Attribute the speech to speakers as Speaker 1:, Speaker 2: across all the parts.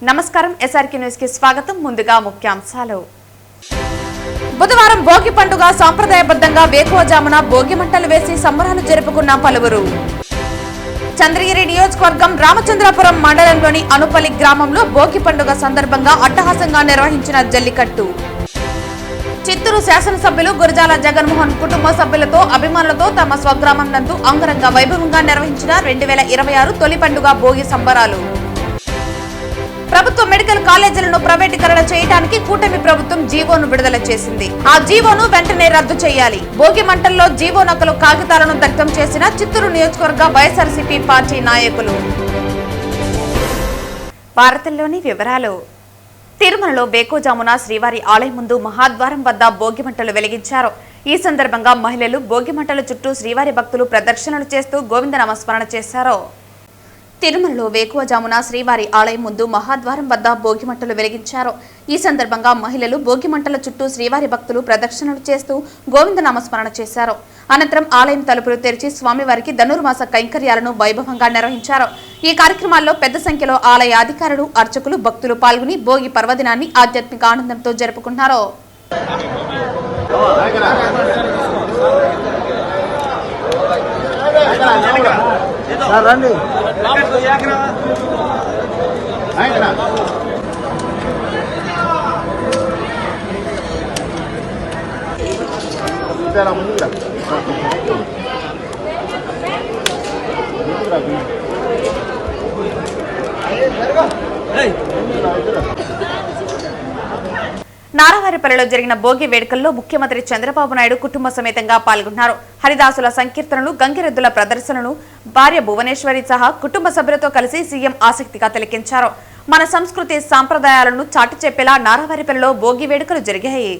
Speaker 1: నమస్కారం SRK news కి స్వాగతం. ముందుగా ముఖ్యాంశాలు. బుధవారం భోగి పండుగ సాంప్రదాయబద్ధంగా వేకువజామున భోగి మంటలు వేసి సంబరాలు జరుపుకున్న పలువురు. చంద్రగిరి నియోజకవర్గం రామచంద్రాపురం మండలంలోని అనుపల్లి గ్రామంలో భోగి పండుగ సందర్భంగా అట్టహాసంగా నిర్వహించిన జల్లికట్టు. చిత్తూరు శాసనసభ్యులు గురజాల జగన్మోహన్ కుటుంబ సభ్యులతో అభిమానులతో తమ స్వగ్రామం నందు అంగరంగ వైభవంగా నిర్వహించిన 2026 తొలి పండుగ భోగి సంబరాలు. ప్రభుత్వ మెడికల్ కాలేజీలను ప్రైవేటీకరణ చేయడానికి కూటమి ప్రభుత్వం జీవోను విడుదల చేసింది. ఆ జీవోను వెంటనే రద్దు చేయాలి. భోగి మంటల్లో జీవో నకలు కాగితాలను దగ్ధం చేసిన చిత్తూరు నియోజకవర్గ వైఎస్ఆర్సీపీ పార్టీ నాయకులు. వార్తల్లోని వివరాలు. తిరుమలలో వేకువజామున శ్రీవారి ఆలయం ముందు మహాద్వారం వద్ద భోగి మంటలు వెలిగించారు. ఈ సందర్భంగా మహిళలు భోగి మంటల చుట్టూ శ్రీవారి భక్తులు ప్రదక్షిణలు చేస్తూ గోవింద నామస్మరణ చేశారు. తిరుమలలో వేకువజామున శ్రీవారి ఆలయం ముందు మహాద్వారం వద్ద భోగి మంటలు వెలిగించారు. ఈ సందర్భంగా మహిళలు భోగి మంటల చుట్టూ శ్రీవారి భక్తులు ప్రదక్షిణలు చేస్తూ గోవింద నామస్మరణ చేశారు. అనంతరం ఆలయం తలుపులు తెరిచి స్వామివారికి ధనుర్మాస కైంకర్యాలను వైభవంగా నిర్వహించారు. ఈ కార్యక్రమాల్లో పెద్ద సంఖ్యలో ఆలయ అధికారులు, అర్చకులు, భక్తులు పాల్గొని భోగి పర్వదినాన్ని ఆధ్యాత్మిక ఆనందంతో జరుపుకున్నారు. నారావారిపల్లిలో జరిగిన భోగి వేడుకల్లో ముఖ్యమంత్రి చంద్రబాబు నాయుడు కుటుంబ సమేతంగా పాల్గొన్నారు. హరిదాసుల సంకీర్తనలు, గంగిరెద్దుల ప్రదర్శనలు, భార్య భువనేశ్వరి సహా కుటుంబ సభ్యులతో కలిసి సీఎం ఆసక్తిగా తిలకించారు. మన సంస్కృతి సాంప్రదాయాలను చాటి చెప్పేలా నారావారిపల్లిలో భోగి వేడుకలు జరిగాయి.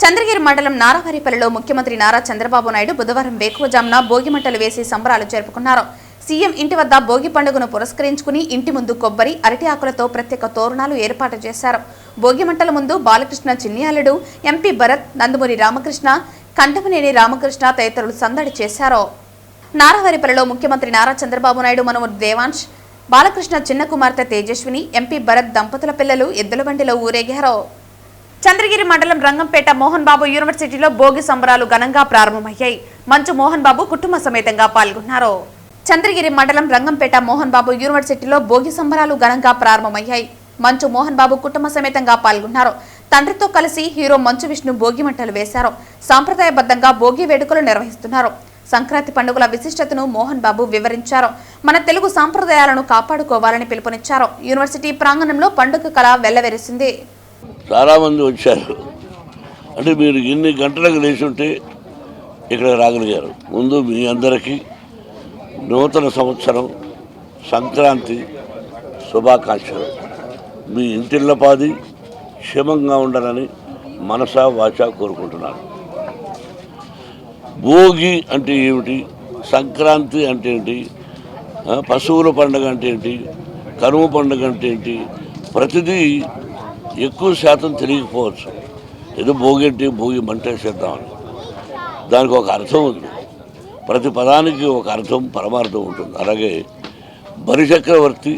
Speaker 1: చంద్రగిరి మండలం నారావారిపల్లిలో ముఖ్యమంత్రి నారా చంద్రబాబు నాయుడు బుధవారం వేకువజామున భోగి మంటలు వేసి సంబరాలు జరుపుకున్నారు. సీఎం ఇంటి వద్ద భోగి పండుగను పురస్కరించుకుని ఇంటి ముందు కొబ్బరి, అరటి ఆకులతో ప్రత్యేక తోరణాలు ఏర్పాటు చేశారు. భోగి మంటల ముందు బాలకృష్ణ చిన్నియాలుడు, ఎంపీ భరత్, నందమూరి రామకృష్ణ, కంఠమనేని రామకృష్ణ తదితరులు సందడి చేశారు. నారావారిపల్లిలో ముఖ్యమంత్రి నారా చంద్రబాబు నాయుడు మనవడు దేవాంశ్, బాలకృష్ణ చిన్న కుమార్తె తేజస్విని, ఎంపీ భరత్ దంపతుల పిల్లలు ఎద్దుల బండిలో ఊరేగారు. చంద్రగిరి మండలం రంగంపేట మోహన్ బాబు యూనివర్సిటీలో భోగి సంబరాలు ఘనంగా ప్రారంభమయ్యాయి. మంచు మోహన్ బాబు కుటుంబ సమేతంగా పాల్గొన్నారు. చంద్రగిరి మండలం రంగంపేట మోహన్ బాబు యూనివర్సిటీలో భోగి సంబరాలు ఘనంగా ప్రారంభమయ్యాయి. మంచు మోహన్ బాబు కుటుంబ సమేతంగా పాల్గొన్నారు. తండ్రితో కలిసి హీరో మంచు విష్ణు భోగి మంటలు వేశారు. సాంప్రదాయబద్ధంగా భోగి వేడుకలు నిర్వహిస్తున్నారు. సంక్రాంతి పండుగల విశిష్టతను మోహన్ బాబు వివరించారు. మన తెలుగు సాంప్రదాయాలను కాపాడుకోవాలని పిలుపునిచ్చారు. యూనివర్సిటీ ప్రాంగణంలో పండుగ కళ వెల్లవెరిసింది.
Speaker 2: చాలామంది వచ్చారు. అంటే మీరు ఎన్ని గంటలకు లేచి ఉంటే ఇక్కడ రాగలిగారు. ముందు మీ అందరికీ నూతన సంవత్సరం సంక్రాంతి శుభాకాంక్షలు. మీ ఇంటిల్లపాది క్షేమంగా ఉండాలని మనసా వాచా కోరుకుంటున్నాను. భోగి అంటే ఏమిటి, సంక్రాంతి అంటే ఏంటి, పశువుల పండుగ అంటే ఏంటి, కనుమ పండుగ అంటే ఏంటి, ప్రతిదీ ఎక్కువ శాతం తెలియకపోవచ్చు. ఏదో భోగి అంటే భోగి మంటేసేద్దామని, దానికి ఒక అర్థం ఉంది. ప్రతి పదానికి ఒక అర్థం, పరమార్థం ఉంటుంది. అలాగే బలిచక్రవర్తి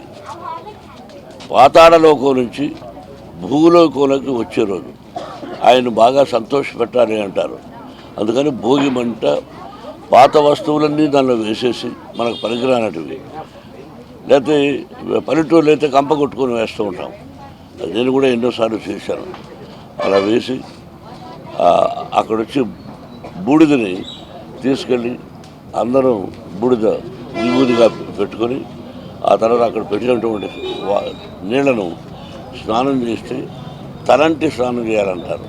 Speaker 2: పాతాళలోకం నుంచి భూలోకంలోకి వచ్చే రోజు ఆయన బాగా సంతోషపెట్టాలి అంటారు. అందుకని భోగి మంట పాత వస్తువులన్నీ దానిలో వేసేసి మనకు పనికిరానటివి, లేకపోతే పల్లెటూరులో అయితే కంప కొట్టుకొని వేస్తూ ఉంటాం. నేను కూడా ఎన్నోసార్లు చేశాను. అలా వేసి అక్కడొచ్చి బూడిదని తీసుకెళ్ళి అందరూ బూడిద విభూదిగా పెట్టుకొని ఆ తర్వాత అక్కడ పెట్టినటువంటి నీళ్లను స్నానం చేస్తే తలంటి స్నానం చేయాలంటారు.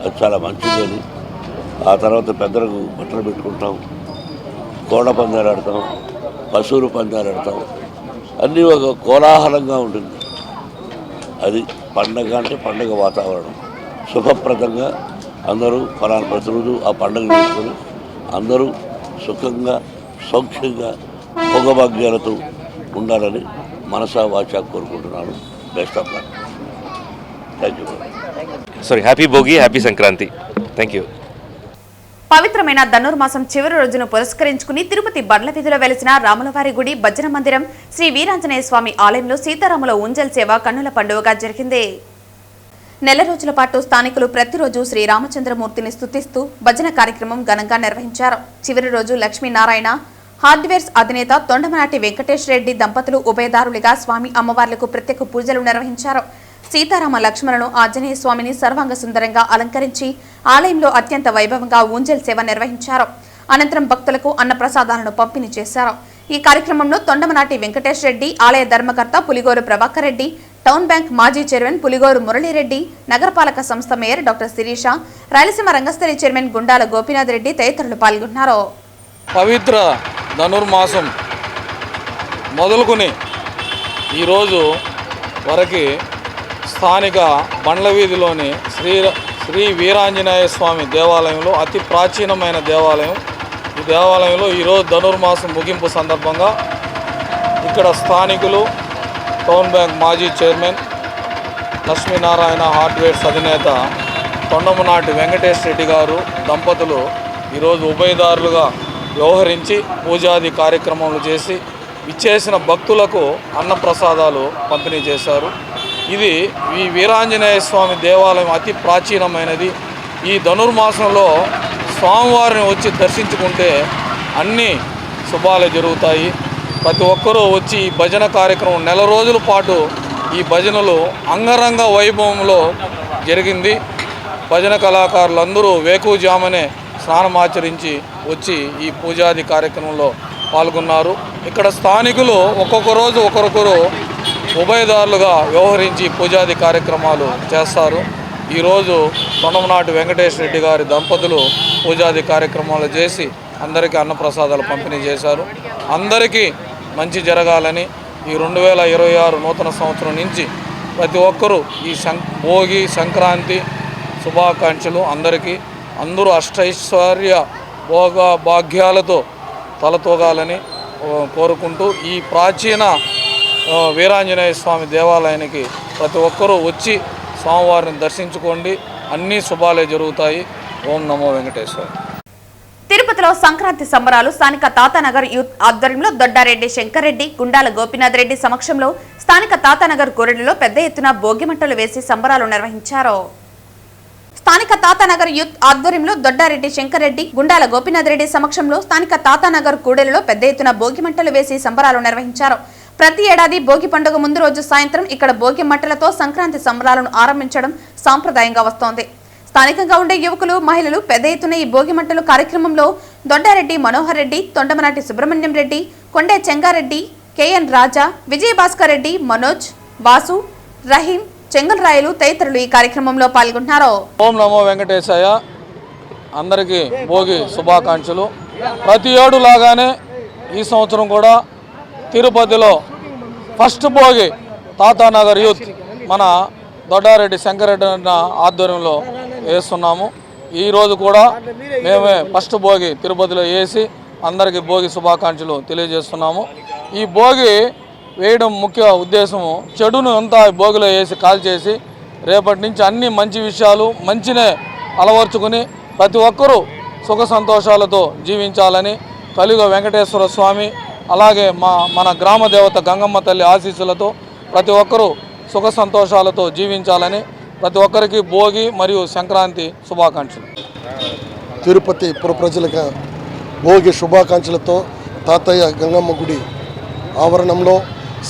Speaker 2: అది చాలా మంచిదని. ఆ తర్వాత పెద్దలకు బట్టలు పెట్టుకుంటాం, కోడ పందాలు ఆడతాం, పశువులు పందాలు ఆడతాం. అన్నీ ఒక కోలాహలంగా ఉంటుంది. అది పండగ అంటే పండగ వాతావరణం శుభప్రదంగా అందరూ ఫలానా ప్రతిరోజు ఆ పండుగ చేసుకొని అందరూ సుఖంగా సౌఖ్యంగా భోగభాగ్యాలతో ఉండాలని మనసా వాచా కోరుకుంటున్నాను. Best of luck. Thank you.
Speaker 3: Happy Bhogi, happy Sankranti. Thank you.
Speaker 1: పవిత్రమైన ధనుర్మాసం చివరి రోజును పురస్కరించుకుని తిరుపతి బండ్ల వీధిలో వెలిసిన రాములవారి గుడి భజన మందిరం శ్రీ వీరాంజనేయ స్వామి ఆలయంలో సీతారాముల ఊంజల్ సేవ కన్నుల పండుగగా జరిగింది. నెల రోజుల పాటు స్థానికులు ప్రతిరోజు శ్రీరామచంద్రమూర్తిని స్తుతిస్తూ భజన కార్యక్రమం ఘనంగా నిర్వహించారు. చివరి రోజు లక్ష్మీనారాయణ హార్డ్వేర్స్ అధినేత తొండమనాటి వెంకటేష్ రెడ్డి దంపతులు ఉభయదారులుగా స్వామి అమ్మవార్లకు ప్రత్యేక పూజలు నిర్వహించారు. సీతారామ లక్ష్మణులను ఆంజనేయ స్వామిని సర్వాంగ సుందరంగా అలంకరించి ఆలయంలో అత్యంత వైభవంగా ఊంజల్ సేవ నిర్వహించారు. అనంతరం భక్తులకు అన్నప్రసాదాలను పంపిణీ చేశారు. ఈ కార్యక్రమంలో తొండమనాటి వెంకటేష్ రెడ్డి, ఆలయ ధర్మకర్త పులిగోరు ప్రభాకర్ రెడ్డి, టౌన్ బ్యాంక్ మాజీ చైర్మన్ పులిగోరు మురళీరెడ్డి, నగరపాలక సంస్థ mayor doctor Sirisha, Rayalaseema Rangasthali chairman Gundala Gopinath Reddy తదితరులు పాల్గొన్నారు.
Speaker 3: పవిత్ర ధనుర్మాసం మొదలుకొని ఈరోజు వరకు స్థానిక బండ్ల వీధిలోని శ్రీ వీరాంజనేయ స్వామి దేవాలయంలో అతి ప్రాచీనమైన దేవాలయం. ఈ దేవాలయంలో ఈరోజు ధనుర్మాసం ముగింపు సందర్భంగా ఇక్కడ స్థానికులు టౌన్ బ్యాంక్ మాజీ చైర్మన్ లక్ష్మీనారాయణ హార్డ్వేర్స్ అధినేత తొండమనాటి వెంకటేష్ రెడ్డి గారు దంపతులు ఈరోజు ఉభయదారులుగా వ్యవహరించి పూజాది కార్యక్రమాలు చేసి ఇచ్చేసిన భక్తులకు అన్నప్రసాదాలు పంపిణీ చేశారు. ఇది ఈ వీరాంజనేయ స్వామి దేవాలయం అతి ప్రాచీనమైనది. ఈ ధనుర్మాసంలో స్వామివారిని వచ్చి దర్శించుకుంటే అన్ని శుభాలు జరుగుతాయి. ప్రతి ఒక్కరూ వచ్చి ఈ భజన కార్యక్రమం నెల రోజుల పాటు ఈ భజనలు అంగరంగ వైభవంలో జరిగింది. భజన కళాకారులందరూ వేకువజామునే స్నానమాచరించి వచ్చి ఈ పూజాది కార్యక్రమంలో పాల్గొన్నారు. ఇక్కడ స్థానికులు ఒక్కొక్క రోజు ఒకరొకరు ఉభయదారులుగా వ్యవహరించి పూజాది కార్యక్రమాలు చేస్తారు. ఈరోజు తొండమనాటి వెంకటేష్ రెడ్డి గారి దంపతులు పూజాది కార్యక్రమాలు చేసి అందరికీ అన్నప్రసాదాలు పంపిణీ చేశారు. అందరికీ మంచి జరగాలని ఈ 2026 నూతన సంవత్సరం నుంచి ప్రతి ఒక్కరూ ఈ భోగి సంక్రాంతి శుభాకాంక్షలు అందరికీ అందరూ అష్టైశ్వర్య భోగ భాగ్యాలతో తలతూగాలని కోరుకుంటూ ఈ ప్రాచీన వీరాంజనేయ స్వామి దేవాలయానికి ప్రతి ఒక్కరూ వచ్చి స్వామివారిని దర్శించుకోండి. అన్ని శుభాలే జరుగుతాయి. ఓం నమో వెంకటేశ్వర.
Speaker 1: తిరుపతిలో సంక్రాంతి సంబరాలు స్థానిక తాతానగర్ యూత్ ఆధ్వర్యంలో దొడ్డారెడ్డి శంకర్రెడ్డి, గుండాల గోపీనాథ్ రెడ్డి సమక్షంలో స్థానిక తాతానగర్ కూడలిలో పెద్ద ఎత్తున భోగిమంటలు వేసి సంబరాలు నిర్వహించారు. స్థానిక తాతానగర్ యూత్ ఆధ్వర్యంలో దొడ్డారెడ్డి శంకర్రెడ్డి, గుండాల గోపీనాథ్ రెడ్డి సమక్షంలో స్థానిక తాతానగర్ కూడలిలో పెద్ద ఎత్తున భోగిమంటలు వేసి సంబరాలు నిర్వహించారు. ప్రతి ఏడాది భోగి పండుగ ముందు రోజు సాయంత్రం ఇక్కడ భోగి మంటలతో సంక్రాంతి సంబరాలను ఆరంభించడం సాంప్రదాయంగా వస్తోంది. స్థానికంగా ఉండే యువకులు, మహిళలు పెద్ద ఎత్తున ఈ భోగి మంటలు కార్యక్రమంలో దొడ్డారెడ్డి మనోహర్ రెడ్డి, తొండమనాటి సుబ్రహ్మణ్యం రెడ్డి, కొండే చెంగారెడ్డి, కేఎన్ రాజా, విజయభాస్కర్ రెడ్డి, మనోజ్, వాసు, రహీం, చెంగల్రాయలు తదితరులు ఈ కార్యక్రమంలో పాల్గొంటున్నారు.
Speaker 3: ఓం నమో వెంకటేశయ్య. అందరికీ భోగి శుభాకాంక్షలు. ప్రతి ఏడు లాగానే ఈ సంవత్సరం కూడా తిరుపతిలో ఫస్ట్ భోగి తాతానగర్ యూత్ మన దొడ్డారెడ్డి శంకరెడ్డి ఆధ్వర్యంలో వేస్తున్నాము. ఈరోజు కూడా మేమే ఫస్ట్ భోగి తిరుపతిలో వేసి అందరికీ భోగి శుభాకాంక్షలు తెలియజేస్తున్నాము. ఈ భోగి వేయడం ముఖ్య ఉద్దేశము చెడును అంతా భోగిలో వేసి కాల్చేసి రేపటి నుంచి అన్ని మంచి విషయాలు మంచినే అలవర్చుకుని ప్రతి ఒక్కరూ సుఖ సంతోషాలతో జీవించాలని కలియుగ వెంకటేశ్వర స్వామి అలాగే మన గ్రామ దేవత గంగమ్మ తల్లి ఆశీస్సులతో ప్రతి ఒక్కరూ సుఖ సంతోషాలతో జీవించాలని ప్రతి ఒక్కరికి భోగి మరియు సంక్రాంతి శుభాకాంక్షలు.
Speaker 4: తిరుపతి పుర ప్రజలకు భోగి శుభాకాంక్షలతో తాతయ్య గంగమ్మ గుడి ఆవరణంలో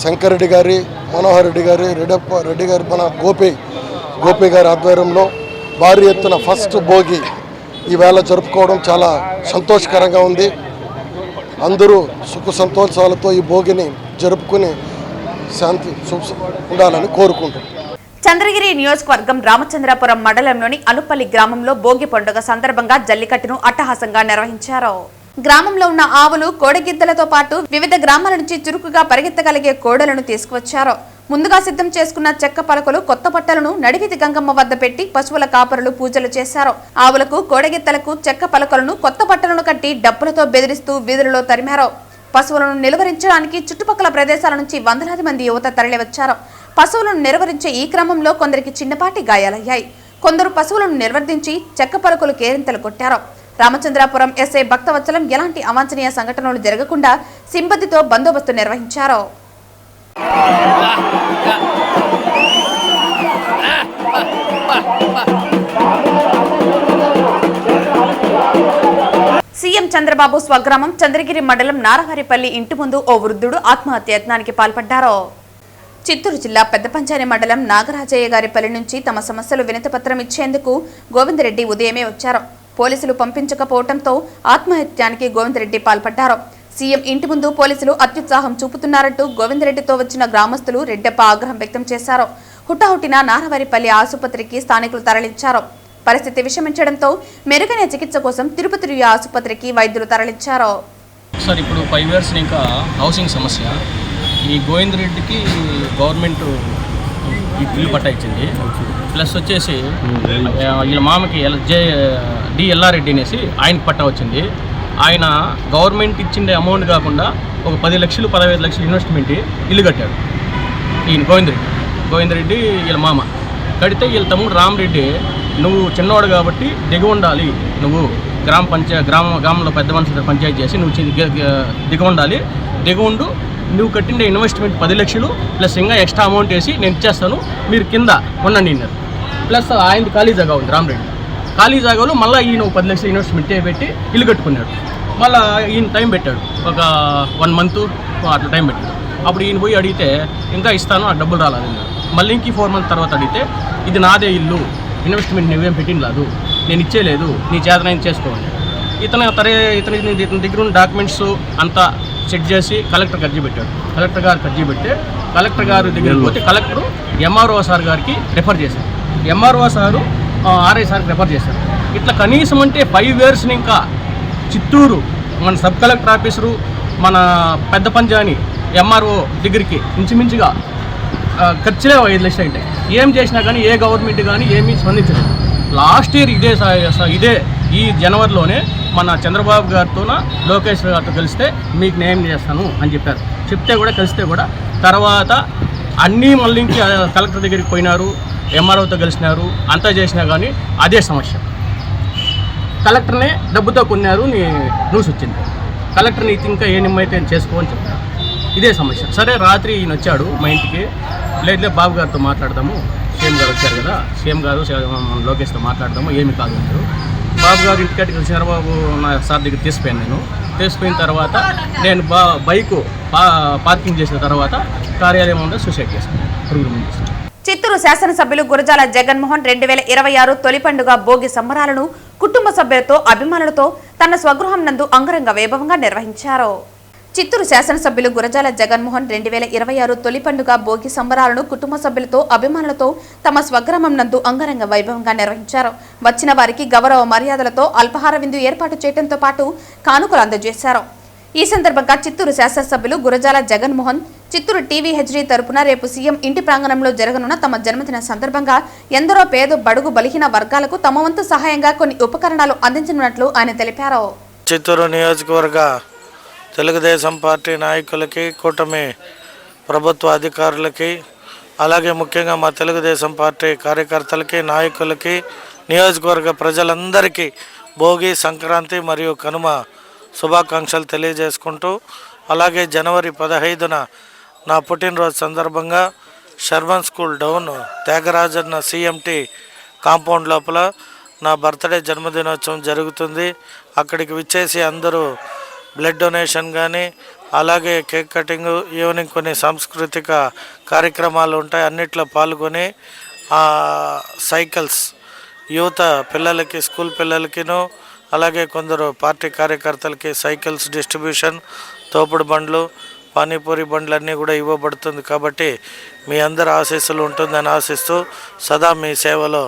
Speaker 4: శంకరెడ్డి గారి, మనోహర్ రెడ్డి గారి, రెడ్డి గారి, మన గోపి గారి ఆధ్వర్యంలో భారీ ఎత్తున ఫస్ట్ భోగి ఈవేళ జరుపుకోవడం చాలా సంతోషకరంగా ఉంది. అందరూ సుఖ సంతోషాలతో ఈ భోగిని జరుపుకుని శాంతి ఉండాలని కోరుకుంటున్నాం.
Speaker 1: చంద్రగిరి నియోజకవర్గం రామచంద్రాపురం మండలంలోని అనుపల్లి గ్రామంలో భోగి పండుగ సందర్భంగా జల్లికట్టును అట్టహాసంగా నిర్వహించారు. గ్రామంలో ఉన్న ఆవులు, కోడగిద్దలతో పాటు వివిధ గ్రామాల నుంచి చురుకుగా పరిగెత్తగలిగే కోడలను తీసుకువచ్చారు. ముందుగా సిద్ధం చేసుకున్న చెక్క పలకలు, కొత్త పట్టలను నడివీధి గంగమ్మ వద్ద పెట్టి పశువుల కాపరులు పూజలు చేశారు. ఆవులకు, కోడగిత్తలకు చెక్క పలకలను, కొత్త పట్టలను కట్టి డప్పులతో బెదిరిస్తూ వీధులలో తరిమారు. పశువులను నిలువరించడానికి చుట్టుపక్కల ప్రదేశాల నుంచి వందలాది మంది యువత తరలివచ్చారు. పశువులను నిర్వహించే ఈ క్రమంలో కొందరికి చిన్నపాటి గాయాలయ్యాయి. కొందరు పశువులను నిర్వర్తించి చెక్క పలకలు కేరింతలు కొట్టారు. రామచంద్రాపురం ఎస్ఐ భక్తవత్సలం ఎలాంటి అవాంఛనీయ సంఘటనలు జరగకుండా సింపతితో బందోబస్తు నిర్వహించారు. సీఎం చంద్రబాబు స్వగ్రామం చంద్రగిరి మండలం నారవారిపల్లి ఇంటి ముందు ఓ వృద్ధుడు ఆత్మహత్యయత్నానికి పాల్పడ్డారు. చిత్తూరు జిల్లా పెద్దపంచాని మండలం నాగరాజయ్య గారిపల్లి నుంచి తమ సమస్యలు వినతిపత్రం ఇచ్చేందుకు గోవిందరెడ్డి ఉదయమే వచ్చారు. పోలీసులు పంపించకపోవడంతో ఆత్మహత్యానికి గోవిందరెడ్డి పాల్పడ్డారు. సీఎం ఇంటి ముందు పోలీసులు అత్యుత్సాహం చూపుతున్నారంటూ గోవిందరెడ్డితో వచ్చిన గ్రామస్తులు రెడ్డప్ప ఆగ్రహం వ్యక్తం చేశారు. హుటాహుటిన నారవారిపల్లి ఆసుపత్రికి స్థానికులు తరలించారు. పరిస్థితి విషమించడంతో మెరుగైన చికిత్స కోసం తిరుపతి ఆసుపత్రికి వైద్యులు తరలించారు.
Speaker 5: సార్ ఇప్పుడు 5 years ఇంకా హౌసింగ్ సమస్య. ఈ గోవిందరెడ్డికి గవర్నమెంట్ ఈ బిల్లు పట్టా ఇచ్చింది. ప్లస్ వచ్చేసి వీళ్ళ మామకి డిఎల్ఆర్ రెడ్డి అనేసి ఆయనకి పట్టా వచ్చింది. ఆయన గవర్నమెంట్ ఇచ్చిండే అమౌంట్ కాకుండా ఒక 10 లక్షలు 15 లక్షలు ఇన్వెస్ట్మెంట్ ఇల్లు కట్టాడు. ఈయన గోవిందరెడ్డి వీళ్ళ మామ కడితే వీళ్ళ తమ్ముడు రామరెడ్డి నువ్వు చిన్నవాడు కాబట్టి దిగి ఉండాలి, నువ్వు గ్రామంలో పెద్ద మనుషులతో పంచాయతీ చేసి నువ్వు దిగి ఉండాలి, దిగి ఉండు, నువ్వు కట్టిన ఇన్వెస్ట్మెంట్ 10 లక్షలు ప్లస్ ఇంకా ఎక్స్ట్రా అమౌంట్ వేసి నేను ఇచ్చేస్తాను, మీరు కింద ఉండండి అన్నారు. ప్లస్ ఆయనది ఖాళీ జాగా ఉంది రామరెడ్డి. ఖాళీ జాగాలో మళ్ళీ ఈయన 10 లక్షలు ఇన్వెస్ట్మెంట్ పెట్టి ఇల్లు కట్టుకున్నాడు. మళ్ళీ ఈయన టైం పెట్టాడు, ఒక 1 month అట్లా టైం పెట్టాడు. అప్పుడు ఈయన పోయి అడిగితే ఇంకా ఇస్తాను, ఆ డబ్బులు రాలేదన్నారు. మళ్ళీ ఇంక 4 months తర్వాత అడిగితే ఇది నాదే ఇల్లు, ఇన్వెస్ట్మెంట్ నువ్వేం పెట్టినలేదు, నేను ఇచ్చేయలేదు, నీ చేతనైనా చేసుకోవాలి. ఇతని దగ్గర ఉన్న డాక్యుమెంట్స్ అంతా చెక్ చేసి కలెక్టర్కి అర్జీ పెట్టాడు. కలెక్టర్ గారికి అర్జీ పెడితే కలెక్టర్ గారి దగ్గరికి పోతే కలెక్టరు ఎంఆర్ఓ సార్ గారికి రెఫర్ చేశారు. ఎంఆర్ఓ సారు ఆర్ఐ సార్కి రెఫర్ చేశారు. ఇట్లా కనీసం అంటే 5 years ఇంకా చిత్తూరు మన సబ్ కలెక్టర్ ఆఫీసరు మన పెద్ద పంచాని ఎంఆర్ఓ దగ్గరికి ఇంచుమించుగా ఖర్చులే 5 లక్షలు ఉంటాయి. ఏం చేసినా కానీ ఏ గవర్నమెంట్ కానీ ఏమీ స్పందించలేదు. లాస్ట్ ఇయర్ ఇదే ఈ జనవరిలోనే మన చంద్రబాబు గారితో లోకేష్ గారితో కలిస్తే మీకు న్యాయం చేస్తాను అని చెప్పారు. చెప్తే కూడా కలిస్తే కూడా తర్వాత అన్నీ మళ్ళీ ఇంక కలెక్టర్ దగ్గరికి పోయినారు, ఎంఆర్ఓతో కలిసినారు, అంతా చేసినా కానీ అదే సమస్య. కలెక్టర్నే డబ్బుతో కొన్నారు న్యూస్ వచ్చింది. కలెక్టర్ని ఇంకా ఏ నిమ్మైతే చేసుకోమని చెప్పారు. ఇదే సమస్య. సరే రాత్రి ఈయన వచ్చాడు మా ఇంటికి. లేదు బాబు గారితో మాట్లాడదాము, సీఎం గారు వచ్చారు కదా, సీఎం గారు లోకేష్తో మాట్లాడదాము, ఏమి కాదు అన్నారు. బాబు గారు ఇంటికి చంద్రబాబు నా సార్ దగ్గర తీసిపోయాను. తీసిపోయిన తర్వాత నేను బైకు పార్కింగ్ చేసిన తర్వాత కార్యాలయం ఉండే సూసైడ్ చేసుకున్నాను.
Speaker 1: చిత్తూరు శాసనసభ్యులు గురజాల జగన్మోహన్ 2026 తొలి పండుగ భోగి సంబరాలను కుటుంబ సభ్యులతో అభిమానులతో తన స్వగృహం నందు అంగరంగ వైభవంగా నిర్వహించారు. చిత్తూరు శాసనసభ్యులు గురజాల జగన్మోహన్ 2026 తొలి పండుగ భోగి సంబరాలను కుటుంబ సభ్యులతో అభిమానులతో తమ స్వగ్రామం నందు అంగరంగ వైభవంగా నిర్వహించారు. వచ్చిన వారికి గౌరవ మర్యాదలతో అల్పాహార విందు ఏర్పాటు చేయడంతో పాటు కానుకలు అందజేశారు. ఈ సందర్భంగా చిత్తూరు శాసనసభ్యులు గురజాల జగన్మోహన్ చిత్తూరు టీవీహెచ్డీ తరపున రేపు సీఎం ఇంటి ప్రాంగణంలో జరగనున్న తమ జన్మదిన సందర్భంగా ఎందరో పేద బడుగు బలహీన వర్గాలకు తమ వంతు సహాయంగా కొన్ని ఉపకరణాలు అందించనున్నట్లు ఆయన తెలిపారు.
Speaker 6: చిత్తూరు నియోజకవర్గ తెలుగుదేశం పార్టీ నాయకులకి, కూటమి ప్రభుత్వ అధికారులకి, అలాగే ముఖ్యంగా మా తెలుగుదేశం పార్టీ కార్యకర్తలకి, నాయకులకి, నియోజకవర్గ ప్రజలందరికీ భోగి, సంక్రాంతి మరియు కనుమ శుభాకాంక్షలు తెలియజేసుకుంటూ, అలాగే జనవరి 15న నా పుట్టినరోజు సందర్భంగా శర్మన్ స్కూల్ డౌన్ త్యాగరాజన్న సిఎంటి కాంపౌండ్ లోపల నా బర్త్డే జన్మదినోత్సవం జరుగుతుంది. అక్కడికి విచ్చేసి అందరూ బ్లడ్ డొనేషన్ కానీ, అలాగే కేక్ కటింగ్, ఈవినింగ్ కొన్ని సాంస్కృతిక కార్యక్రమాలు ఉంటాయి, అన్నిట్లో పాల్గొని సైకిల్స్ యువత పిల్లలకి, స్కూల్ పిల్లలకిను, అలాగే కొందరు పార్టీ కార్యకర్తలకి సైకిల్స్ డిస్ట్రిబ్యూషన్, తోపుడు బండ్లు, పానీపూరి బండ్లు అన్నీ కూడా ఇవ్వబడుతుంది. కాబట్టి మీ అందరి ఆశీస్సులు ఉంటుందని ఆశిస్తూ సదా మీ సేవలో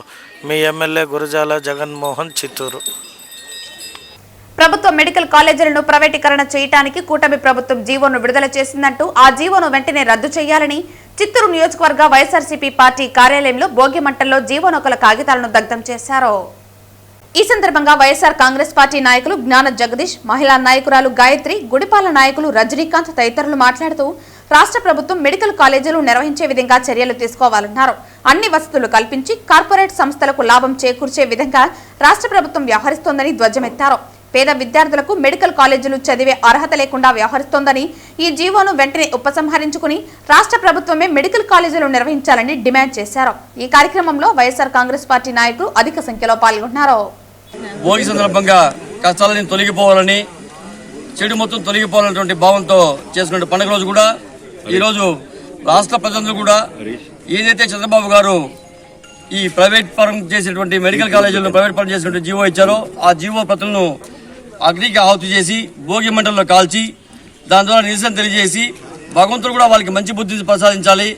Speaker 6: మీ ఎమ్మెల్యే గురజాల జగన్మోహన్, చిత్తూరు.
Speaker 1: ప్రభుత్వ మెడికల్ కాలేజీలను ప్రైవేటీకరణ చేయడానికి కూటమి ప్రభుత్వం జీవోను విడుదల చేసిందంటూ ఆ జీవోను వెంటనే రద్దు చేయాలని చిత్తూరు నియోజకవర్గ వైఎస్ఆర్సీపీ పార్టీ కార్యాలయంలో భోగి మంటల్లో జీవోనొకల కాగితాలను దగ్ధం చేశారు. ఈ సందర్భంగా వైఎస్ఆర్ కాంగ్రెస్ పార్టీ నాయకులు జ్ఞాన జగదీష్, మహిళా నాయకురాలు గాయత్రి, గుడిపాల నాయకులు రజనీకాంత్ తదితరులు మాట్లాడుతూ రాష్ట్ర ప్రభుత్వం మెడికల్ కాలేజీలు నిర్వహించే విధంగా చర్యలు తీసుకోవాలన్నారు. అన్ని వసతులు కల్పించి కార్పొరేట్ సంస్థలకు లాభం చేకూర్చే విధంగా రాష్ట్ర ప్రభుత్వం వ్యవహరిస్తోందని ధ్వజమెత్తారు. పేద విద్యార్థులకు మెడికల్ కాలేజీలు చదివే అర్హత లేకుండా వ్యవహరిస్తోందని, ఈ జీవోను వెంటనే ఉపసంహరించుకుని రాష్ట్ర ప్రభుత్వమే మెడికల్ కాలేజీలు నిర్వహించాలని డిమాండ్ చేశారు. ఈ కార్యక్రమంలో వైఎస్ఆర్ కాంగ్రెస్ పార్టీ నాయకులు అధిక సంఖ్యలో పాల్గొన్నారు.
Speaker 7: భోగి సందర్భంగా కష్టాలని తొలగిపోవాలని, చెడు మొత్తం తొలగిపోవాలనేటువంటి భావంతో చేసుకునే పండుగ రోజు కూడా ఈరోజు రాష్ట్ర ప్రజలందరూ కూడా ఏదైతే చంద్రబాబు గారు ఈ ప్రైవేట్ పరం చేసినటువంటి మెడికల్ కాలేజీలను ప్రైవేట్ పరం చేసినటువంటి జీవో ఇచ్చారో ఆ జీవో ప్రతులను అగ్నికి ఆహుతి చేసి భోగి మంటల్లో కాల్చి దాని ద్వారా నిరసన తెలియజేసి భగవంతుడు కూడా వాళ్ళకి మంచి బుద్ధి ప్రసాదించాలి.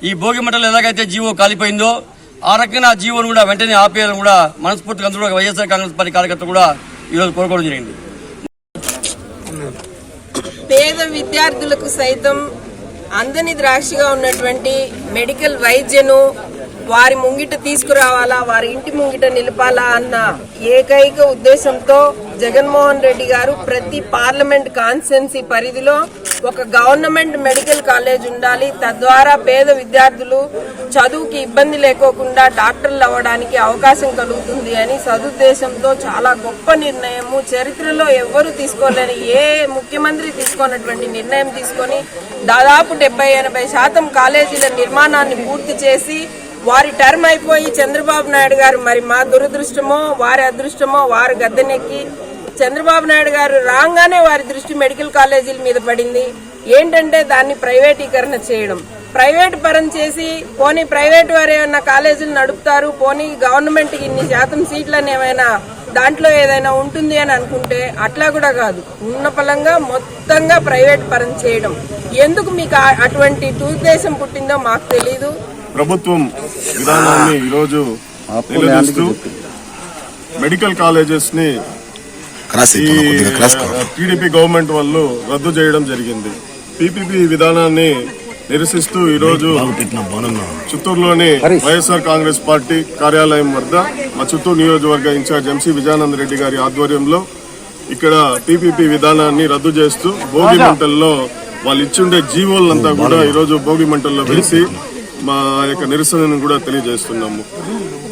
Speaker 7: ఈ భోగి మంటలు ఎలాగైతే జీవో కాలిపోయిందో ఆ రకంగా జీవోను కూడా వెంటనే ఆపేయాలని కూడా మనస్ఫూర్తిగా అందరూ వైఎస్ఆర్ కాంగ్రెస్ పార్టీ కార్యకర్తలు కూడా ఈరోజు కోరుకోవడం జరిగింది.
Speaker 8: పేద విద్యార్థులకు సైతం అందని ద్రాక్షగా ఉన్నటువంటి మెడికల్ వైద్యను వారి ముంగిట తీసుకురావాలా, వారి ఇంటి ముంగిట నిలపాలా అన్న ఏకైక ఉద్దేశంతో జగన్మోహన్ రెడ్డి గారు ప్రతి పార్లమెంట్ కాన్స్టిట్యున్సీ పరిధిలో ఒక గవర్నమెంట్ మెడికల్ కాలేజ్ ఉండాలి. తద్వారా పేద విద్యార్థులు చదువుకి ఇబ్బంది లేకోకుండా డాక్టర్లు అవ్వడానికి అవకాశం కలుగుతుంది అని సదుద్దేశంతో చాలా గొప్ప నిర్ణయము, చరిత్రలో ఎవ్వరూ తీసుకోలేని ఏ ముఖ్యమంత్రి తీసుకోనటువంటి నిర్ణయం తీసుకొని దాదాపు 70-80% కాలేజీల నిర్మాణాన్ని పూర్తి చేసి వారి టర్మ్ అయిపోయి చంద్రబాబు నాయుడు గారు, మరి మా దురదృష్టమో వారి అదృష్టమో, వారు గద్దెనెక్కి చంద్రబాబు నాయుడు గారు రాగానే వారి దృష్టి మెడికల్ కాలేజీల మీద పడింది. ఏంటంటే దాన్ని ప్రైవేటీకరణ చేయడం, ప్రైవేట్ పరం చేసి పోనీ ప్రైవేట్ వారు ఏమైనా కాలేజీలు నడుపుతారు, పోనీ గవర్నమెంట్ ఇన్ని శాతం సీట్లని ఏమైనా దాంట్లో ఏదైనా ఉంటుంది అని అనుకుంటే అట్లా కూడా కాదు. ఉన్న పలంగా మొత్తంగా ప్రైవేట్ పరం చేయడం. ఎందుకు మీకు అటువంటి దురుద్దేశం పుట్టిందో మాకు తెలీదు.
Speaker 9: ప్రభుత్వం విధానాన్ని ఈరోజు నిలదీస్తూ మెడికల్ కాలేజెస్ ని టీడీపీ గవర్నమెంట్ వాళ్ళు రద్దు చేయడం జరిగింది. పీపీపీ విధానాన్ని నిరసిస్తూ ఈరోజు చిత్తూరులోని వైఎస్ఆర్ కాంగ్రెస్ పార్టీ కార్యాలయం వద్ద మా చిత్తూరు నియోజకవర్గ ఇన్ఛార్జ్ ఎంసీ విజయానంద రెడ్డి గారి ఆధ్వర్యంలో ఇక్కడ పీపీపీ విధానాన్ని రద్దు చేస్తూ భోగి మంటల్లో వాళ్ళు ఇచ్చిండే జీవోలంతా కూడా ఈరోజు భోగి మంటల్లో వేసి మా యొక్క నిరసనను కూడా తెలియజేస్తున్నాము.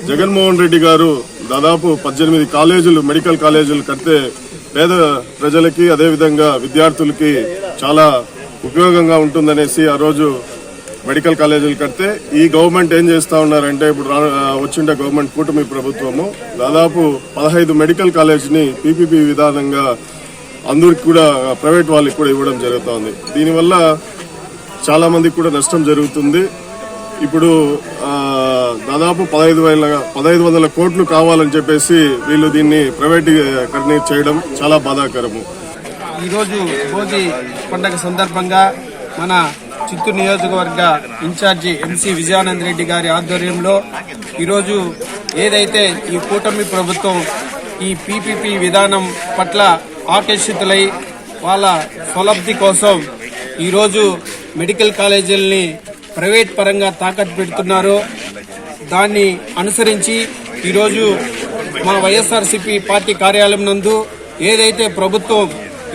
Speaker 9: జగన్మోహన్ రెడ్డి గారు దాదాపు 18 కాలేజీలు మెడికల్ కాలేజీలు కడితే పేద ప్రజలకి అదేవిధంగా విద్యార్థులకి చాలా ఉపయోగంగా ఉంటుందనేసి ఆ రోజు మెడికల్ కాలేజీలు కడితే ఈ గవర్నమెంట్ ఏం చేస్తా ఉన్నారంటే ఇప్పుడు వచ్చిండే గవర్నమెంట్ కూటమి ప్రభుత్వము దాదాపు 15 మెడికల్ కాలేజీని పీపీపీ విధానంగా అందరికి కూడా ప్రైవేట్ వాళ్ళకి కూడా ఇవ్వడం జరుగుతోంది. దీనివల్ల చాలా మందికి కూడా నష్టం జరుగుతుంది. ఇప్పుడు దాదాపు 1500 కోట్లు కావాలని చెప్పేసి వీళ్ళు దీన్ని ప్రైవేటీకరణ చేయడం చాలా బాధాకరము.
Speaker 10: ఈరోజు భోగి పండుగ సందర్భంగా మన చిత్తూరు నియోజకవర్గ ఇన్ఛార్జి ఎంసీ విజయానంద రెడ్డి గారి ఆధ్వర్యంలో ఈరోజు ఏదైతే ఈ కూటమి ప్రభుత్వం ఈ పీపీపీ విధానం పట్ల ఆకర్షితులై వాళ్ళ స్వలబ్ధి కోసం ఈరోజు మెడికల్ కాలేజీలని ప్రైవేట్ పరంగా తాకట్టు పెడుతున్నారు. దాన్ని అనుసరించి ఈరోజు మా వైఎస్ఆర్సీపీ పార్టీ కార్యాలయం నందు ఏదైతే ప్రభుత్వం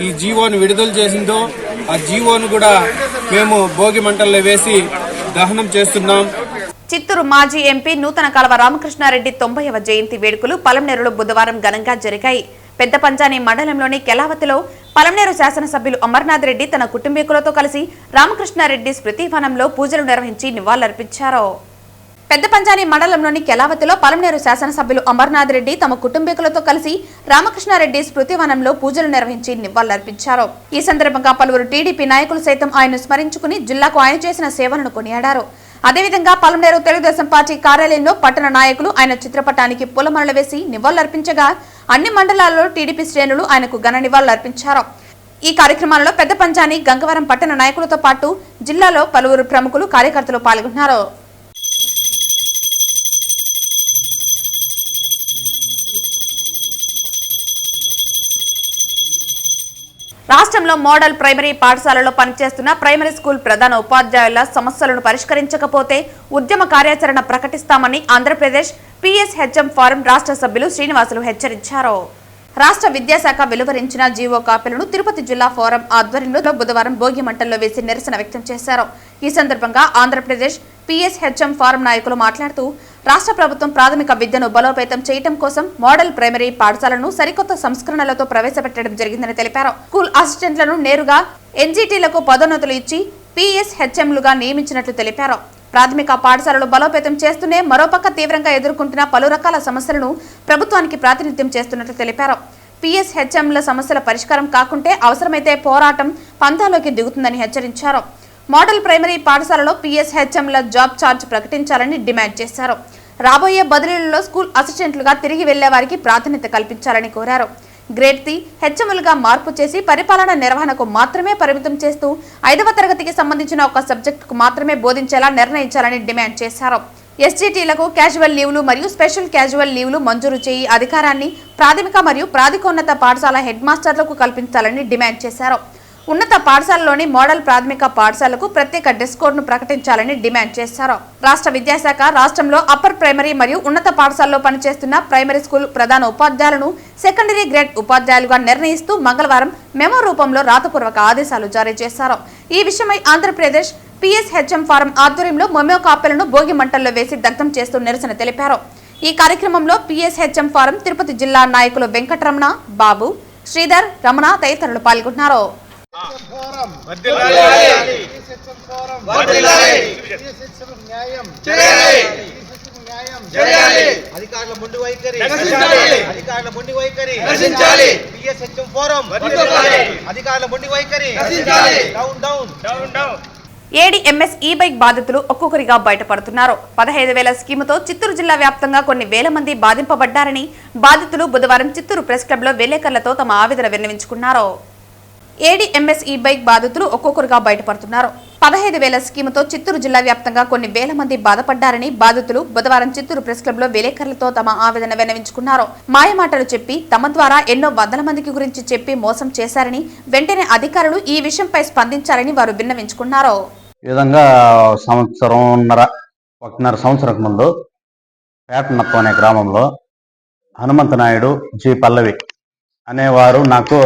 Speaker 10: ఈ జీవోను విడుదల చేసిందో ఆ జీవోను కూడా మేము భోగి మంటల్లో వేసి దహనం చేస్తున్నాం.
Speaker 1: చిత్తూరు మాజీ ఎంపీ నూతన కాలువ రామకృష్ణారెడ్డి 90వ జయంతి వేడుకలు పలంనేరులో బుధవారం ఘనంగా జరిగాయి. పెద్ద పంచాని మండలంలోని కెలావతిలో పలంనేరు శాసనసభ్యులు అమర్నాథ్ రెడ్డి తన కుటుంబీకులతో కలిసి రామకృష్ణారెడ్డి స్మృతి వనంలో పూజలు నిర్వహించి నివాళులర్పించారు. పెద్ద పంచాని మండలంలోని కెలావతిలో పలంనేరు శాసనసభ్యులు అమర్నాథ్ రెడ్డి తమ కుటుంబీకులతో కలిసి రామకృష్ణారెడ్డి స్మృతి వనంలో పూజలు నిర్వహించి నివాళులర్పించారు. ఈ సందర్భంగా పలువురు టీడీపీ నాయకులు సైతం ఆయన్ను స్మరించుకుని జిల్లాకు ఆయన చేసిన సేవలను కొనియాడారు. అదేవిధంగా పలంనేరు తెలుగుదేశం పార్టీ కార్యాలయంలో పట్టణ నాయకులు ఆయన చిత్రపటానికి పూలమాలలు వేసి నివాళులర్పించగా అన్ని మండలాల్లో టీడీపీ శ్రేణులు ఆయనకు ఘన నివాళులర్పించారు. ఈ కార్యక్రమాలలో పెద్ద పంచాని గంగవరం పట్టణ నాయకులతో పాటు జిల్లాలో పలువురు ప్రముఖులు కార్యకర్తలు పాల్గొన్నారు. రాష్ట్రంలో మోడల్ ప్రైమరీ పాఠశాలలో పనిచేస్తున్న ప్రైమరీ స్కూల్ ప్రధాన ఉపాధ్యాయుల సమస్యలను పరిష్కరించకపోతే ఉద్యమ కార్యాచరణ ప్రకటిస్తామని ఆంధ్రప్రదేశ్ పిఎస్హెచ్ఎం ఫారం రాష్ట్ర సభ్యులు శ్రీనివాసులు హెచ్చరించారు. రాష్ట్ర విద్యాశాఖ వెలువరించిన జీవో కాపీలను తిరుపతి జిల్లా ఫోరం ఆధ్వర్యంలో బుధవారం భోగి మంటల్లో వేసి నిరసన వ్యక్తం చేశారు. ఈ సందర్భంగా ఆంధ్రప్రదేశ్ PSHM ఫారం నాయకులు మాట్లాడుతూ రాష్ట్ర ప్రభుత్వం ప్రాథమిక విద్యను బలోపేతం చేయడం కోసం మోడల్ ప్రైమరీ పాఠశాలను సరికొత్త సంస్కరణలతో ప్రవేశపెట్టడం జరిగిందని తెలిపారు. స్కూల్ అసిస్టెంట్లను నేరుగా NGTలకు పదోన్నతులు ఇచ్చి PSHMలుగా నియమించినట్లు తెలిపారు. ప్రాథమిక పాఠశాలలు బలోపేతం చేస్తూనే మరోపక్క తీవ్రంగా ఎదుర్కొంటున్న పలు రకాల సమస్యలను ప్రభుత్వానికి ప్రాతినిధ్యం చేస్తున్నట్లు తెలిపారు. PSHMల సమస్యల పరిష్కారం కాకుంటే అవసరమైతే పోరాటం పంతాలోకి దిగుతుందని హెచ్చరించారు. మోడల్ ప్రైమరీ పాఠశాలలో PSHMల జాబ్ ఛార్జ్ ప్రకటించాలని డిమాండ్ చేశారు. రాబోయే బదిలీలలో స్కూల్ అసిస్టెంట్లుగా తిరిగి వెళ్లే వారికి ప్రాధాన్యత కల్పించాలని కోరారు. గ్రేడ్ 3 హెచ్ఎంలుగా మార్పు చేసి పరిపాలన నిర్వహణకు మాత్రమే పరిమితం చేస్తూ 5వ తరగతికి సంబంధించిన ఒక సబ్జెక్టుకు మాత్రమే బోధించేలా నిర్ణయించాలని డిమాండ్ చేశారు. SGTలకు క్యాజువల్ లీవ్లు మరియు స్పెషల్ క్యాజువల్ లీవ్లు మంజూరు చేయి అధికారాన్ని ప్రాథమిక మరియు ప్రాథమికోన్నత పాఠశాల హెడ్ మాస్టర్లకు కల్పించాలని డిమాండ్ చేశారు. ఉన్నత పాఠశాలలోని మోడల్ ప్రాథమిక పాఠశాలకు ప్రత్యేక డ్రెస్ కోడ్ను ప్రకటించాలని డిమాండ్ చేశారు. రాష్ట్ర విద్యాశాఖ రాష్ట్రంలో అప్పర్ ప్రైమరీ మరియు ఉన్నత పాఠశాలలో పనిచేస్తున్న ప్రైమరీ స్కూల్ ప్రధాన ఉపాధ్యాయులను సెకండరీ గ్రేడ్ ఉపాధ్యాయులుగా నిర్ణయిస్తూ మంగళవారం మెమో రూపంలో రాతపూర్వక ఆదేశాలు జారీ చేశారు. ఈ విషయమై ఆంధ్రప్రదేశ్ PSHM ఫారం ఆధ్వర్యంలో మెమో కాపీలను భోగి మంటల్లో వేసి దగ్ధం చేస్తూ నిరసన తెలిపారు. ఈ కార్యక్రమంలో PSHM ఫారం తిరుపతి జిల్లా నాయకులు వెంకటరమణ, బాబు, శ్రీధర్, రమణ తదితరులు పాల్గొన్నారు.
Speaker 11: అధికారుల ముందు వైఖరి PSHM ఫోరం అధికారుల ముందు వైఖరి
Speaker 1: ADMS ఈ-బైక్ బాధితులు ఒక్కొక్కరిగా బయటపడుతున్నారు. 15,000 స్కీముతో చిత్తూరు జిల్లా వ్యాప్తంగా కొన్ని వేల మంది బాధింపబడ్డారని బాధితులు బుధవారం చిత్తూరు ప్రెస్ క్లబ్లో విలేకరులతో తమ ఆవేదన విన్నవించుకున్నారు. ADMS ఈ-బైక్ బాధితులు ఒక్కొక్కరుగా బయటపడుతున్నారు. 15,000 స్కీముతో చిత్తూరు జిల్లా వ్యాప్తంగా కొన్ని వేల మంది బాధపడ్డారని బాధితులు బుధవారం చిత్తూరు ప్రెస్ క్లబ్లో విలేకరులతో తమ ఆవేదన విన్నవించుకున్నారు. మాయమాటలు చెప్పి తమ ద్వారా ఎన్నో వందల మందికి గురించి చెప్పి మోసం చేశారని వెంటనే అధికారులు ఈ విషయంపై స్పందించాలని వారు విన్నవించుకున్నారు.
Speaker 12: ఈ విధంగా ఒకటిన్నర సంవత్సరం ముందు పేటనప్ప అనే గ్రామంలో హనుమంత నాయుడు, జి పల్లవి అనేవారు నాకు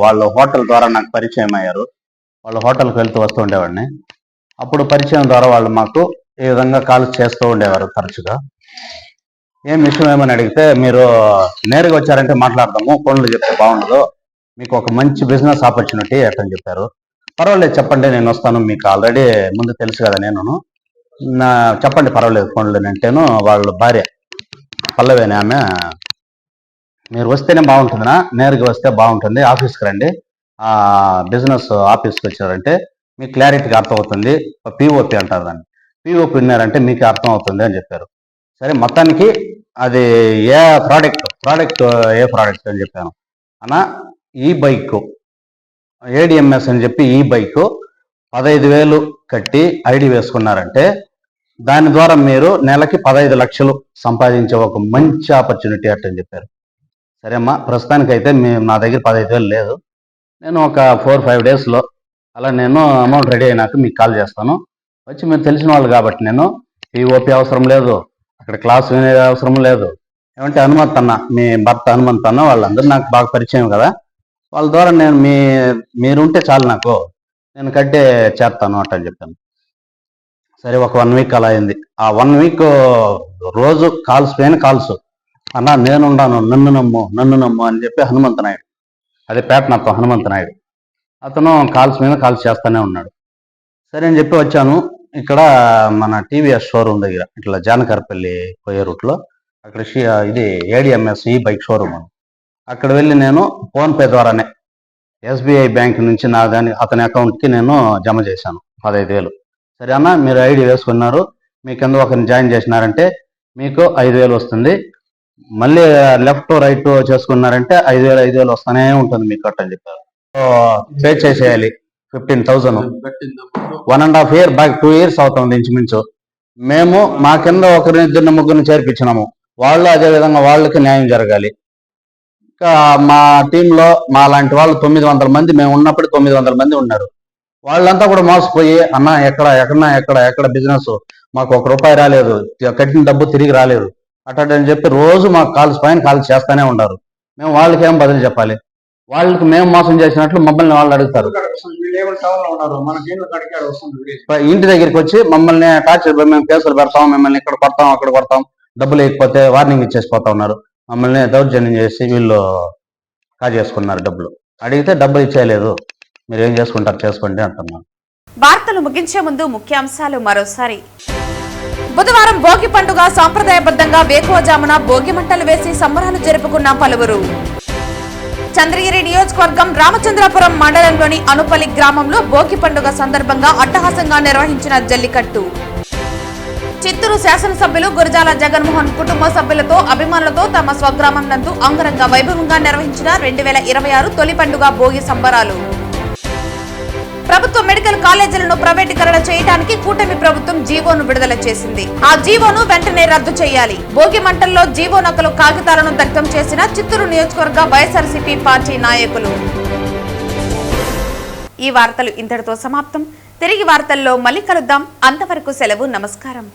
Speaker 12: వాళ్ళ హోటల్ ద్వారా నాకు పరిచయం అయ్యారు. వాళ్ళ హోటల్కి వెళ్తూ వస్తూ ఉండేవాడిని. అప్పుడు పరిచయం ద్వారా వాళ్ళు మాకు ఈ విధంగా కాల్ చేస్తూ ఉండేవారు తరచుగా. ఏం విషయం ఏమని అడిగితే, మీరు నేరుగా వచ్చారంటే మాట్లాడదాము, ఫోన్లు చెప్తే బాగుండదు, మీకు ఒక మంచి బిజినెస్ ఆపర్చునిటీ అట్టని చెప్పారు. పర్వాలేదు చెప్పండి, నేను వస్తాను, మీకు ఆల్రెడీ ముందు తెలుసు కదా, నేను చెప్పండి పర్వాలేదు ఫోన్లు అంటేను వాళ్ళ భార్య పల్లవి అనే ఆమె, మీరు వస్తేనే బాగుంటుందినా, నేరుగా వస్తే బాగుంటుంది, ఆఫీస్కి రండి, బిజినెస్ ఆఫీస్కి వచ్చారంటే మీకు క్లారిటీగా అర్థమవుతుంది, POP అంటారు దాన్ని, POP విన్నారంటే మీకు అర్థం అవుతుంది అని చెప్పారు. సరే మొత్తానికి అది ఏ ప్రోడక్ట్ ఏ ప్రోడక్ట్ అని చెప్పాను. అన్న ఈ బైక్ ADMS అని చెప్పి ఈ బైక్ 15,000 కట్టి ID వేసుకున్నారంటే దాని ద్వారా మీరు నెలకి 15 లక్షలు సంపాదించే ఒక మంచి ఆపర్చునిటీ అట్టని చెప్పారు. సరే అమ్మా, ప్రస్తుతానికైతే నా దగ్గర 15,000 లేదు, నేను ఒక 4-5 డేస్లో అలా నేను అమౌంట్ రెడీ అయినాక మీకు కాల్ చేస్తాను, వచ్చి మీరు తెలిసిన వాళ్ళు కాబట్టి నేను POP అవసరం లేదు, అక్కడ క్లాస్ వినే అవసరం లేదు, ఏమంటే హనుమంత్ అన్న, మీ భర్త హనుమంత్ అన్న, వాళ్ళందరూ నాకు బాగా పరిచయం కదా, వాళ్ళ ద్వారా నేను మీరుంటే చాలు, నాకు నేను కట్టే చేస్తాను అట్టని చెప్పాను. సరే ఒక 1 వీక్ అలా అయింది. ఆ 1 వీక్ రోజు కాల్స్ పైన కాల్స్, అన్న నేనున్నాను, నన్ను నమ్ము అని చెప్పి హనుమంత నాయుడు, అదే పేటనప్ప హనుమంత నాయుడు, అతను కాల్స్ మీద కాల్స్ చేస్తూనే ఉన్నాడు. సరే అని చెప్పి వచ్చాను. ఇక్కడ మన TVS షోరూమ్ దగ్గర ఇట్లా జానకరపల్లి పోయే రూట్లో అక్కడ ఇది ADMS ఈ బైక్ షోరూమ్, అక్కడ వెళ్ళి నేను ఫోన్పే ద్వారానే SBI బ్యాంక్ నుంచి నా అతని అకౌంట్కి నేను జమ చేశాను 15,000. సరే అన్న, మీరు ID వేసుకున్నారు, మీ కింద ఒకరిని జాయిన్ చేసినారంటే మీకు 5,000 వస్తుంది, మళ్ళీ లెఫ్ట్ రైట్ చేసుకున్నారంటే 5,000 వస్తూనే ఉంటుంది మీకు అట్టని చెప్పారు. పే చేసేయాలి 15,000. 1.5 year బ్యాక్ 2 years అవుతుంది ఇంచుమించు. మేము మా కింద ఒకరిని, 2 ముగ్గురిని చేర్పించినాము, వాళ్ళు అదే విధంగా వాళ్ళకి న్యాయం జరగాలి. ఇంకా మా టీంలో మా లాంటి వాళ్ళు 900 మంది, మేము ఉన్నప్పుడు 900 మంది ఉన్నారు. వాళ్ళంతా కూడా మోసపోయి, అన్న ఎక్కడ బిజినెస్, మాకు 1 రూపాయి రాలేదు, కట్టిన డబ్బు తిరిగి రాలేదు అట్టని చెప్పి రోజు మాకు కాల్స్ పైన కాల్స్ చేస్తూనే ఉన్నారు. మేము వాళ్ళకి ఏం బదులు చెప్పాలి? వాళ్ళకి మేము మోసం చేసినట్లు మమ్మల్ని వాళ్ళు అడుగుతారు. ఇంటి దగ్గరికి వచ్చి మమ్మల్ని టార్చర్, మేము కేసులు పెడతాం, మిమ్మల్ని ఇక్కడ కొడతాం, అక్కడ కొడతాం, డబ్బులు వేయకపోతే వార్నింగ్ ఇచ్చేసిపోతా ఉన్నారు. మమ్మల్ని దౌర్జన్యం చేసి వీళ్ళు కాజేసుకున్నారు. డబ్బులు అడిగితే డబ్బులు ఇచ్చేయలేదు, మీరు ఏం చేసుకుంటారు చేసుకోండి అంటున్నారు.
Speaker 1: వార్తలు ముగించే ముందు ముఖ్యాంశాలు మరోసారి. బుధవారం భోగి పండుగ సాంప్రదాయబద్ధంగా వేకువజామున భోగి మంటలు వేసి సంబరాలు జరుపుకున్న పలువురు. చంద్రగిరి నియోజకవర్గం రామచంద్రాపురం మండలంలోని అనుపల్లి గ్రామంలో భోగి పండుగ సందర్భంగా అట్టహాసంగా నిర్వహించిన జల్లికట్టు. చిత్తూరు శాసనసభ్యులు గురజాల జగన్మోహన్ కుటుంబ సభ్యులతో అభిమానులతో తమ స్వగ్రామం నందు అంగరంగ వైభవంగా నిర్వహించిన 2026 తొలి పండుగ భోగి సంబరాలు. ప్రభుత్వ మెడికల్ కాలేజీలను ప్రైవేటీకరణ చేయడానికి కూటమి ప్రభుత్వం జీవోను విడుదల చేసింది. ఆ జీవోను వెంటనే రద్దు చేయాలి. భోగి మంటల్లో జీవో నకలు కాగితాలను దగ్ధం చేసిన చిత్తూరు నియోజకవర్గ వైఎస్ఆర్సీపీ పార్టీ నాయకులు. ఈ వార్తలు ఇంతటితో సమాప్తం. తిరిగి వార్తల్లో మళ్ళీ కలుద్దాం. అంతవరకు సెలవు. నమస్కారం.